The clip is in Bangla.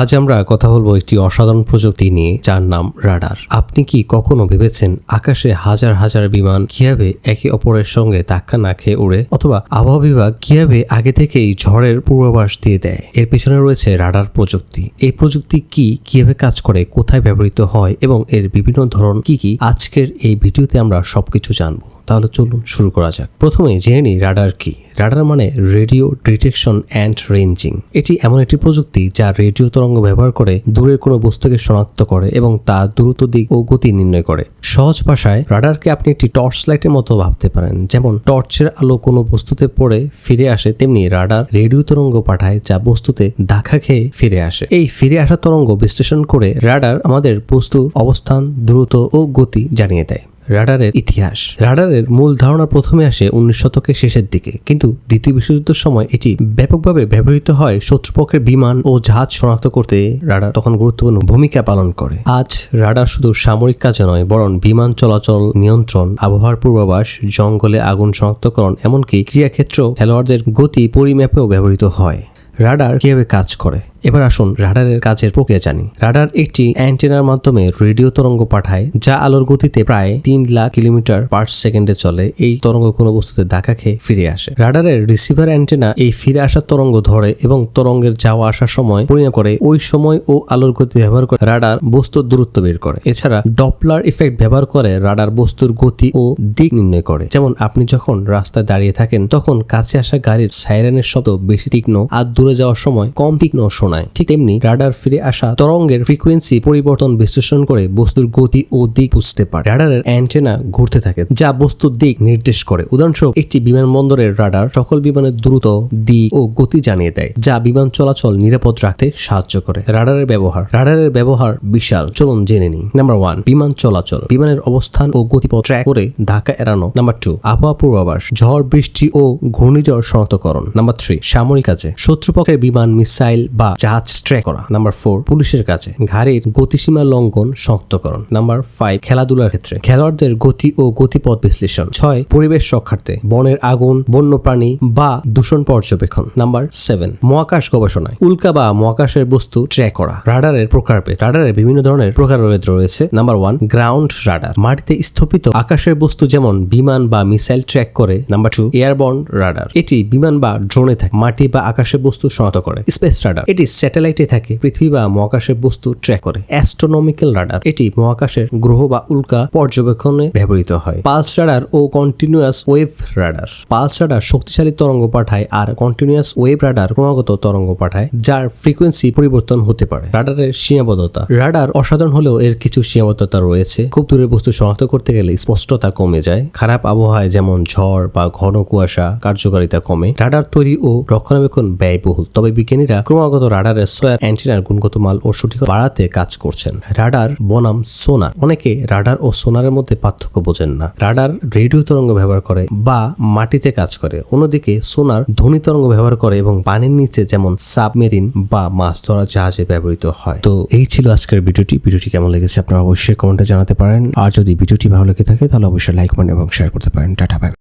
আজ আমরা কথা বলবো একটি অসাধারণ প্রযুক্তি নিয়ে যার নাম রাডার। আপনি কি কখনো ভেবেছেন আকাশে হাজার হাজার বিমান কিভাবে একে অপরের সঙ্গে ধাক্কা না খেয়ে উড়ে, অথবা আবহাওয়া বিভাগ কিভাবে আগে থেকেই ঝড়ের পূর্বাভাস দিয়ে দেয়? এর পেছনে রয়েছে রাডার প্রযুক্তি। এই প্রযুক্তি কি, কিভাবে কাজ করে, কোথায় ব্যবহৃত হয় এবং এর বিভিন্ন ধরন কি কি, আজকের এই ভিডিওতে আমরা সবকিছু জানবো। তাহলে চলুন শুরু করা যাক। প্রথমে জেনে নিই রাডার কি। রাডার মানে রেডিও ডিটেকশন অ্যান্ড রেঞ্জিং। এটি এমন একটি প্রযুক্তি যা রেডিও তরঙ্গ ব্যবহার করে দূরের কোনো বস্তুকে শনাক্ত করে এবং তার দ্রুত দিক ও গতি নির্ণয় করে। সহজ ভাষায় রাডারকে আপনি একটি টর্চ লাইটের মতো ভাবতে পারেন। যেমন টর্চের আলো কোনো বস্তুতে পড়ে ফিরে আসে, তেমনি রাডার রেডিও তরঙ্গ পাঠায় যা বস্তুতে ধাক্কা খেয়ে ফিরে আসে। এই ফিরে আসা তরঙ্গ বিশ্লেষণ করে রাডার আমাদের বস্তুর অবস্থান, দ্রুত ও গতি জানিয়ে দেয়। রাডারের ইতিহাস। রাডারের মূল ধারণা প্রথমে আসে 19 শতকের শেষের দিকে, কিন্তু দ্বিতীয় বিশ্বযুদ্ধের সময় এটি ব্যাপকভাবে ব্যবহৃত হয়। শত্রুপক্ষের বিমান ও জাহাজ শনাক্ত করতে রাডার তখন গুরুত্বপূর্ণ ভূমিকা পালন করে। আজ রাডার শুধু সামরিক কাজে নয়, বরং বিমান চলাচল নিয়ন্ত্রণ, আবহাওয়ার পূর্বাভাস, জঙ্গলে আগুন শনাক্তকরণ, এমনকি ক্রীড়াক্ষেত্র খেলোয়াড়দের গতি পরিমাপেও ব্যবহৃত হয়। রাডার কিভাবে কাজ করে? এবার আসুন রাডারের কাজের প্রক্রিয়া জানি। রাডার একটি অ্যান্টেনার মাধ্যমে রেডিও তরঙ্গ পাঠায় যা আলোর গতিতে প্রায় 3 লাখ কিলোমিটার পার সেকেন্ডে চলে। এই তরঙ্গ কোনো বস্তুতে ধাক্কা খেয়ে ফিরে আসে। রাডারের রিসিভার অ্যান্টেনা এই ফিরে আসা তরঙ্গ ধরে এবং তরঙ্গের যাওয়া আসার সময় পরিমাপ করে। ওই সময় ও আলোর গতি ব্যবহার করে রাডার বস্তুর দূরত্ব বের করে। এছাড়া ডপলার ইফেক্ট ব্যবহার করে রাডার বস্তুর গতি ও দিক নির্ণয় করে। যেমন আপনি যখন রাস্তায় দাঁড়িয়ে থাকেন তখন কাছে আসা গাড়ির সাইরেনের শব্দ বেশি তীক্ষ্ণ আর দূরে যাওয়ার সময় কম তীক্ষ্ণ শোনায়। ঠিক তেমনি রাডার ফিরে আসা তরঙ্গের ফ্রিকোয়েন্সি পরিবর্তন বিশ্লেষণ করে বস্তুর গতি ও দিক বুঝতে পারে। রাডারের অ্যান্টেনা ঘুরতে থাকে যা বস্তুর দিক নির্দেশ করে। উদাহরণস্বরূপ একটি বিমানবন্দরের রাডার সকল বিমানের দ্রুত, দিক ও গতি জানিয়ে দেয়, যা বিমান চলাচল নিরাপদ রাখতে সাহায্য করে। রাডারের ব্যবহার। রাডারের ব্যবহার বিশাল, চলুন জেনে নিই। নাম্বার 1, বিমান চলাচল। বিমানের অবস্থান ও গতিপথ ট্র্যাক করে ধাক্কা এড়ানো। নাম্বার 2, আবহাওয়া পূর্বাভাস, ঝড়, বৃষ্টি ও ঘূর্ণিঝড় শনাক্তকরণ। নাম্বার 3, সামরিক কাজে, শত্রুপক্ষের বিমান, মিসাইল বা জাহাজ ট্র্যাক করা। নাম্বার 4, পুলিশের কাছে, গাড়ির গতিসীমা লঙ্ঘন শনাক্তকরণ। নাম্বার 5, খেলাধুলার ক্ষেত্রে, খেলোয়াড়দের গতি ও গতিপথ বিশ্লেষণ। 6, পরিবেশ রক্ষার্থে, বনের আগুন, বন্যপ্রাণী বা দূষণ পর্যবেক্ষণ। নাম্বার 7, মহাকাশ গবেষণায়, উল্কা বা মহাকাশের বস্তু ট্র্যাক করা। রাডারের প্রকারভেদ। রাডারের বিভিন্ন ধরনের প্রকারভেদ রয়েছে। নাম্বার 1, গ্রাউন্ড রাডার, মাটিতে স্থাপিত আকাশের বস্তু যেমন বিমান বা মিসাইল ট্র্যাক করে। নাম্বার 2, এয়ারবর্ন রাডার, এটি বিমান বা ড্রোনে থাকে, মাটি বা আকাশের বস্তু শনাক্ত করে। স্পেস রাডার, এটি স্যাটেলাইটে থাকে, পৃথিবী বা মহাকাশের বস্তু ট্র্যাক করে। অ্যাস্ট্রোনমিক্যাল রাডার, এটি মহাকাশের গ্রহ বা উল্কা পর্যবেক্ষণে ব্যবহৃত হয়। পালস রাডার ও continuous wave radar. Pulse radar শক্তিশালী তরঙ্গ পাঠায় আর কন্টিনিউয়াস ওয়েভ রাডার ক্রমাগত তরঙ্গ পাঠায় যার ফ্রিকোয়েন্সি পরিবর্তন হতে পারে। রাডারের সীমাবদ্ধতা। রাডার অসাধারণ হলেও এর কিছু সীমাবদ্ধতা রয়েছে। খুব দূরের বস্তু শনাক্ত করতে গেলে স্পষ্টতা কমে যায়। খারাপ আবহাওয়ায় যেমন ঝড় বা ঘন কুয়াশা কার্যকারিতা কমে। রাডার তৈরি ও রক্ষণাবেক্ষণ ব্যয়বহুল। তবে বিজ্ঞানীরা ক্রমাগত রাডারের অ্যান্টেনার গুণগত মান ও সঠিকতা বাড়াতে কাজ করছেন। রাডার বনাম সোনার। অনেকে রাডার ও সোনারের মধ্যে পার্থক্য বোঝেন না। রাডার রেডিও তরঙ্গ ব্যবহার করে বা মাটিতে কাজ করে, অন্যদিকে সোনার ধ্বনি তরঙ্গ ব্যবহার করে এবং পানির নিচে যেমন সাবমেরিন বা মাছ ধরা জাহাজে ব্যবহৃত হয়। তো এই ছিল আজকের ভিডিওটি কেমন লেগেছে আপনারা অবশ্যই কমেন্টে জানাতে পারেন। আর যদি ভিডিওটি ভালো লেগে থাকে তাহলে অবশ্যই লাইক কমেন্ট এবং শেয়ার করতে পারেন। Tata, by.